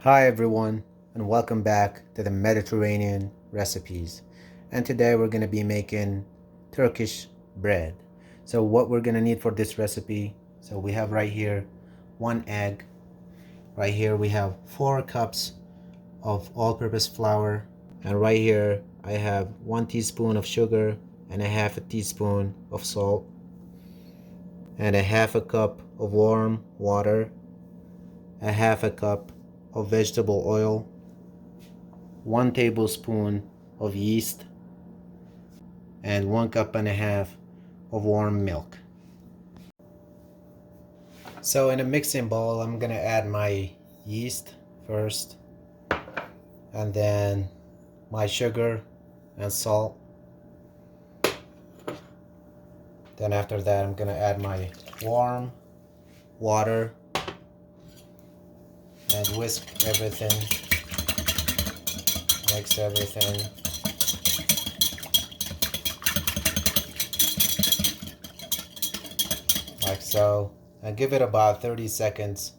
Hi everyone, and welcome back to the Mediterranean recipes. And today we're going to be making Turkish bread. So what we're going to need for this recipe, so we have right here 1 egg. Right here we have 4 cups of all-purpose flour, and right here I have 1 teaspoon of sugar and a half a teaspoon of salt and a half a cup of warm water, a half a cup of vegetable oil, 1 tablespoon of yeast, and 1.5 cups of warm milk. So in a mixing bowl, I'm gonna add my yeast first, and then my sugar and salt. Then after that, I'm gonna add my warm water and whisk everything, mix everything. Like so, and give it about 30 seconds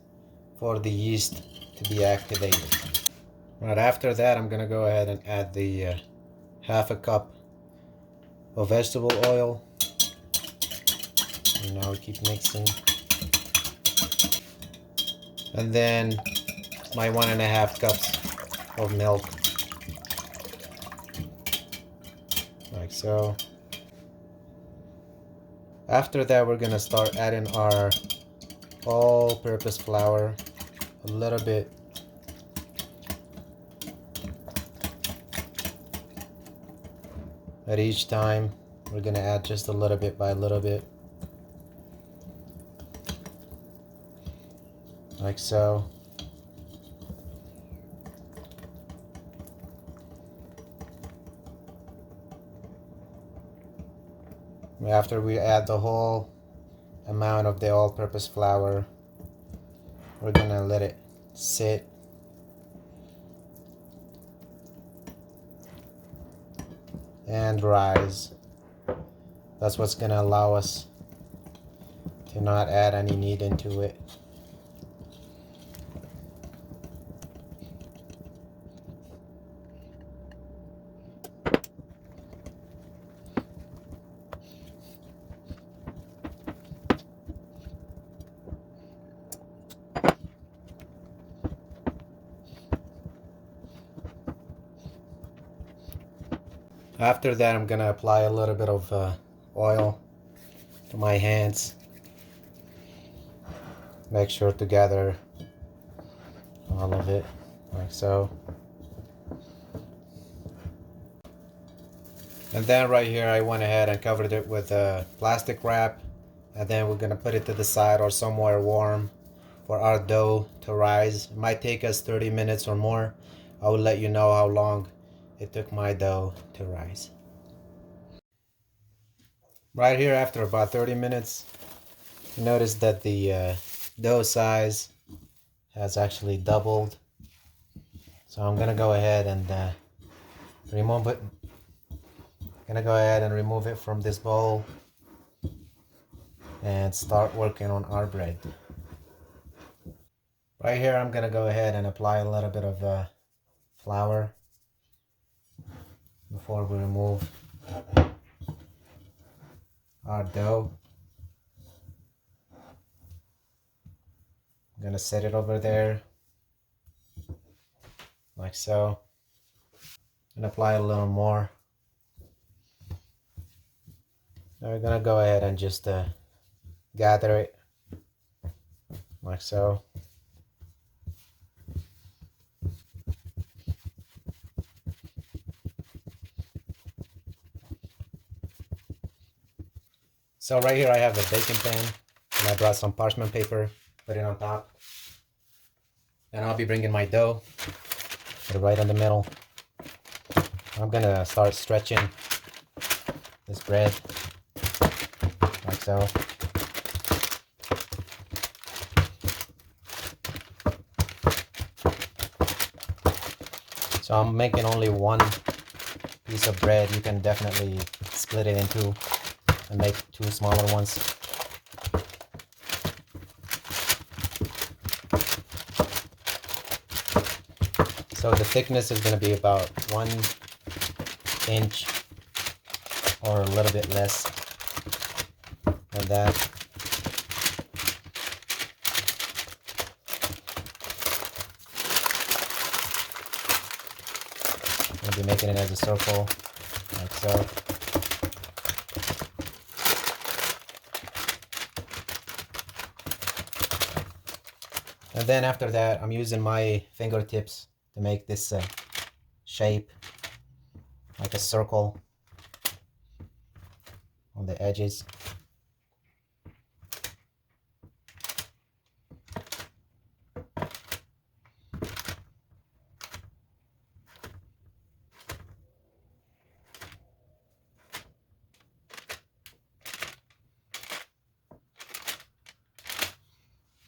for the yeast to be activated. Right after that, I'm gonna go ahead and add the half a cup of vegetable oil. And now we keep mixing. And then my 1.5 cups of milk, like so. After that, we're gonna start adding our all-purpose flour, a little bit. At each time, we're gonna add just a little bit by a little bit, like so. After we add the whole amount of the all-purpose flour, we're gonna let it sit and rise. That's what's gonna allow us to not add any knead into it. After that, I'm gonna apply a little bit of oil to my hands. Make sure to gather all of it, like so. And then right here, I went ahead and covered it with a plastic wrap. And then we're gonna put it to the side or somewhere warm for our dough to rise. It might take us 30 minutes or more. I will let you know how long it took my dough to rise. Right here, after about 30 minutes, you notice that the dough size has actually doubled. So I'm gonna go ahead and remove it. Gonna go ahead and remove it from this bowl and start working on our bread. Right here, I'm gonna go ahead and apply a little bit of flour before we remove our dough. I'm gonna set it over there, like so, and apply a little more. Now we're gonna go ahead and just gather it, like so. So right here I have a baking pan, and I brought some parchment paper, put it on top. And I'll be bringing my dough, put it right in the middle. I'm gonna start stretching this bread, like so. So I'm making only one piece of bread. You can definitely split it in two and make 2 smaller ones. So the thickness is going to be about 1 inch or a little bit less than that. I'll be making it as a circle, like so. And then after that, I'm using my fingertips to make this shape, like a circle on the edges.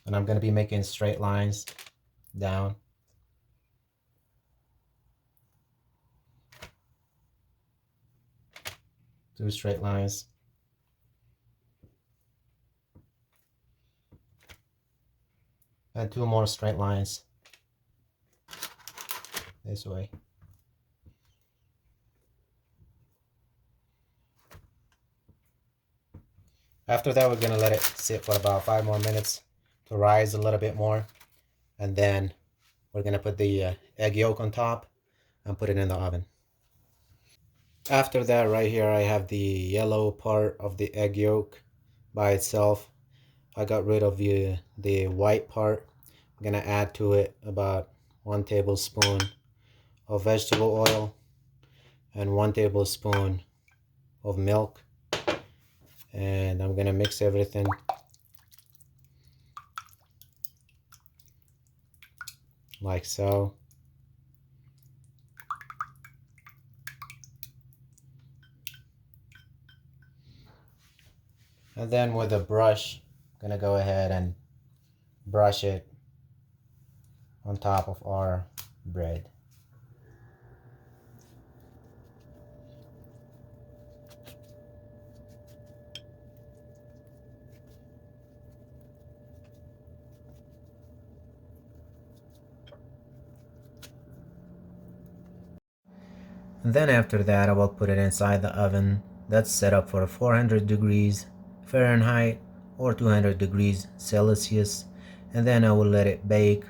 And I'm going to be making straight lines down. Two straight lines. And two more straight lines this way. After that, we're going to let it sit for about 5 more minutes to rise a little bit more. And then we're going to put the egg yolk on top and put it in the oven. After that, right here, I have the yellow part of the egg yolk by itself. I got rid of the white part. I'm going to add to it about 1 tablespoon of vegetable oil and 1 tablespoon of milk. And I'm going to mix everything. Like so. And then with a brush, I'm going to go ahead and brush it on top of our bread. And then after that, I will put it inside the oven that's set up for 400 degrees Fahrenheit or 200 degrees Celsius. And then I will let it bake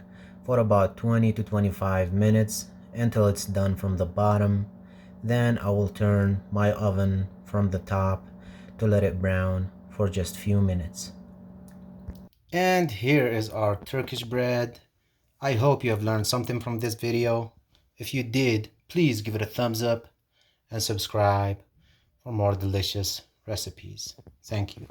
for about 20 to 25 minutes until it's done from the bottom. Then I will turn my oven from the top to let it brown for just few minutes. And here is our Turkish bread. I hope you have learned something from this video. If you did, please give it a thumbs up and subscribe for more delicious recipes. Thank you.